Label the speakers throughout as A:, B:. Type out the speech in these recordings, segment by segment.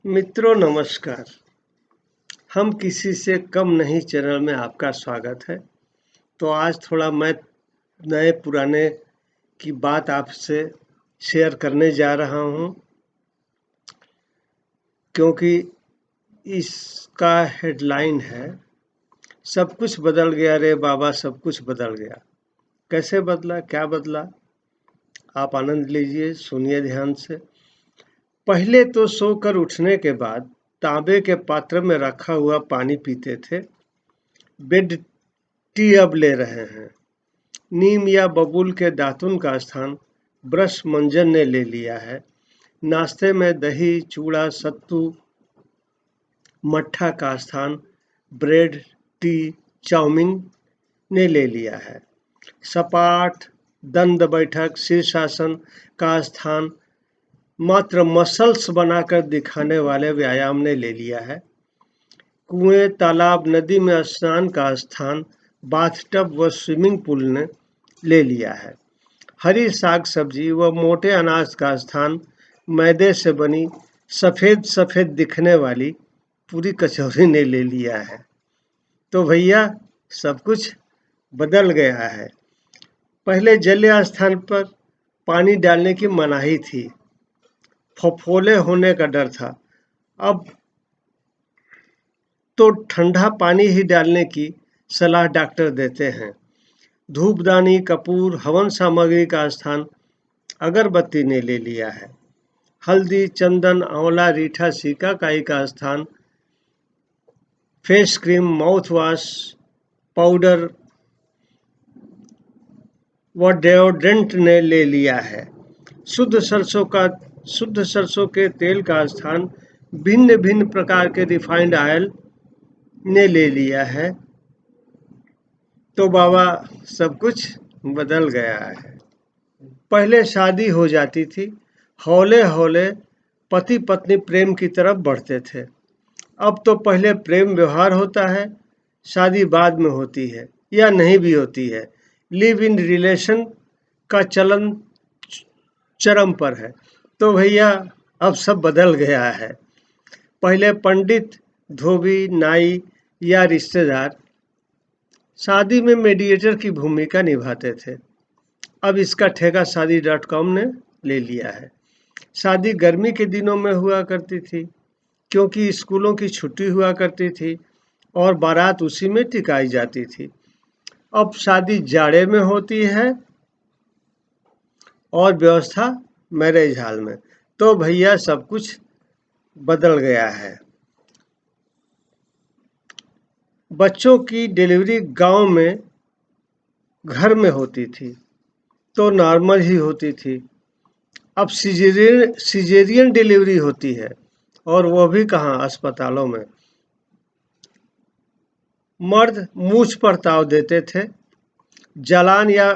A: मित्रों नमस्कार। हम किसी से कम नहीं चैनल में आपका स्वागत है। तो आज थोड़ा मैं नए पुराने की बात आपसे शेयर करने जा रहा हूँ, क्योंकि इसका हेडलाइन है सब कुछ बदल गया रे बाबा, सब कुछ बदल गया। कैसे बदला, क्या बदला, आप आनंद लीजिए, सुनिए ध्यान से। पहले तो सोकर उठने के बाद तांबे के पात्र में रखा हुआ पानी पीते थे। बेड टी अब ले रहे हैं। नीम या बबूल के दातुन का स्थान ब्रश मंजन ने ले लिया है। नाश्ते में दही, चूड़ा, सत्तू, मट्ठा का स्थान ब्रेड, टी, चाउमीन ने ले लिया है। सपाट दंड बैठक, शीर्षासन का स्थान मात्र मसल्स बनाकर दिखाने वाले व्यायाम ने ले लिया है। कुएं, तालाब, नदी में स्नान का स्थान बाथटब व स्विमिंग पूल ने ले लिया है। हरी साग सब्जी व मोटे अनाज का स्थान मैदे से बनी सफ़ेद सफ़ेद दिखने वाली पूरी कचौरी ने ले लिया है। तो भैया सब कुछ बदल गया है। पहले जलीय स्थान पर पानी डालने की मनाही थी, फफोले होने का डर था। अब तो ठंडा पानी ही डालने की सलाह डॉक्टर देते हैं। धूपदानी, कपूर, हवन सामग्री का स्थान अगरबत्ती ने ले लिया है। हल्दी, चंदन, आंवला, रीठा, सीकाकाई का स्थान face cream, mouth wash, powder व डेओड्रेंट ने ले लिया है। शुद्ध सरसों के तेल का स्थान भिन्न भिन्न प्रकार के रिफाइंड ऑयल ने ले लिया है। तो बाबा सब कुछ बदल गया है। पहले शादी हो जाती थी, हौले हौले पति पत्नी प्रेम की तरफ बढ़ते थे। अब तो पहले प्रेम व्यवहार होता है, शादी बाद में होती है या नहीं भी होती है। लिव इन रिलेशन का चलन चरम पर है। तो भैया अब सब बदल गया है। पहले पंडित, धोबी, नाई या रिश्तेदार शादी में मीडिएटर की भूमिका निभाते थे। अब इसका ठेका शादी.com ने ले लिया है। शादी गर्मी के दिनों में हुआ करती थी, क्योंकि स्कूलों की छुट्टी हुआ करती थी और बारात उसी में टिकाई जाती थी। अब शादी जाड़े में होती है और व्यवस्था मैरिज हॉल में। तो भैया सब कुछ बदल गया है। बच्चों की डिलीवरी गांव में घर में होती थी तो नॉर्मल ही होती थी। अब सिजेरियन डिलीवरी होती है, और वो भी कहाँ, अस्पतालों में। मर्द मूछ पर ताव देते थे। जलान या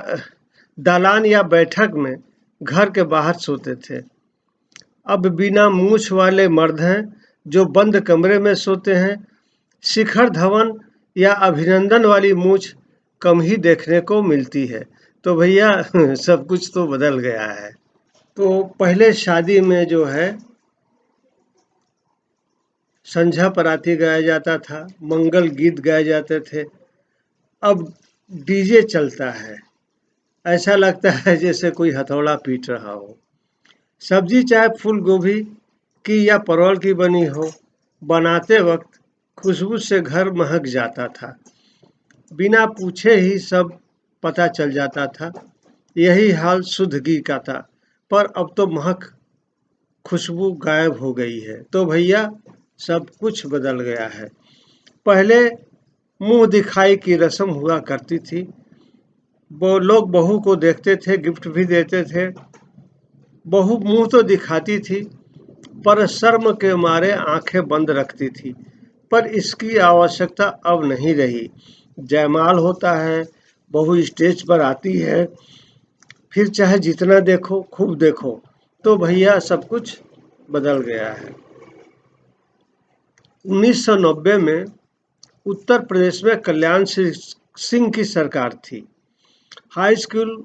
A: दालान या बैठक में घर के बाहर सोते थे। अब बिना मूछ वाले मर्द हैं जो बंद कमरे में सोते हैं। शिखर धवन या अभिनंदन वाली मूछ कम ही देखने को मिलती है। तो भैया सब कुछ तो बदल गया है। तो पहले शादी में जो है संझा पराती गाया जाता था, मंगल गीत गाए जाते थे। अब डीजे चलता है, ऐसा लगता है जैसे कोई हथौड़ा पीट रहा हो। सब्जी चाहे फूल गोभी की या परवल की बनी हो, बनाते वक्त खुशबू से घर महक जाता था। बिना पूछे ही सब पता चल जाता था। यही हाल शुद्ध घी का था, पर अब तो महक, खुशबू गायब हो गई है। तो भैया सब कुछ बदल गया है। पहले मुंह दिखाई की रस्म हुआ करती थी। वो लोग बहू को देखते थे, गिफ्ट भी देते थे। बहू मुंह तो दिखाती थी, पर शर्म के मारे आंखें बंद रखती थी। पर इसकी आवश्यकता अब नहीं रही। जयमाल होता है, बहू स्टेज पर आती है, फिर चाहे जितना देखो खूब देखो। तो भैया सब कुछ बदल गया है। 1990 में उत्तर प्रदेश में कल्याण सिंह की सरकार थी। हाई स्कूल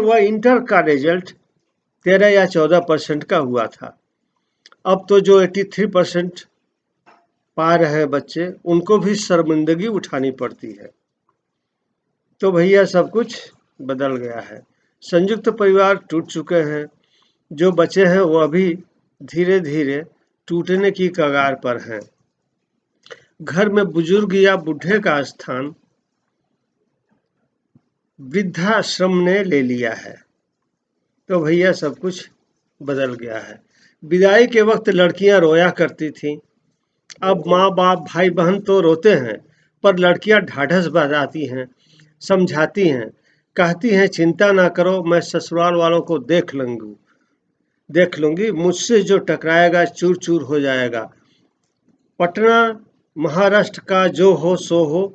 A: व इंटर का रिजल्ट 13 या 14% का हुआ था। अब तो जो 83% पा रहे हैं बच्चे, उनको भी शर्मिंदगी उठानी पड़ती है। तो भैया सब कुछ बदल गया है। संयुक्त परिवार टूट चुके हैं, जो बचे हैं वो अभी धीरे धीरे टूटने की कगार पर हैं। घर में बुजुर्ग या बूढ़े का स्थान वृद्धाश्रम ने ले लिया है। तो भैया सब कुछ बदल गया है। विदाई के वक्त लड़कियां रोया करती थीं, अब माँ बाप भाई बहन तो रोते हैं, पर लड़कियां ढाढ़स बंधाती हैं, समझाती हैं, कहती हैं चिंता ना करो, मैं ससुराल वालों को देख लूंगी, मुझसे जो टकराएगा चूर चूर हो जाएगा। पटना महाराष्ट्र का जो हो सो हो,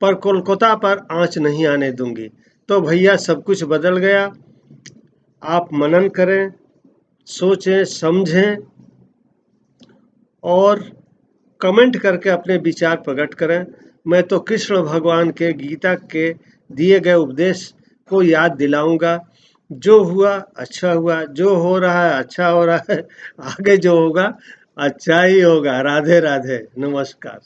A: पर कोलकाता पर आंच नहीं आने दूंगी। तो भैया सब कुछ बदल गया। आप मनन करें, सोचें, समझें और कमेंट करके अपने विचार प्रकट करें। मैं तो कृष्ण भगवान के गीता के दिए गए उपदेश को याद दिलाऊंगा। जो हुआ अच्छा हुआ, जो हो रहा है अच्छा हो रहा है, आगे जो होगा अच्छा ही होगा। राधे राधे, नमस्कार।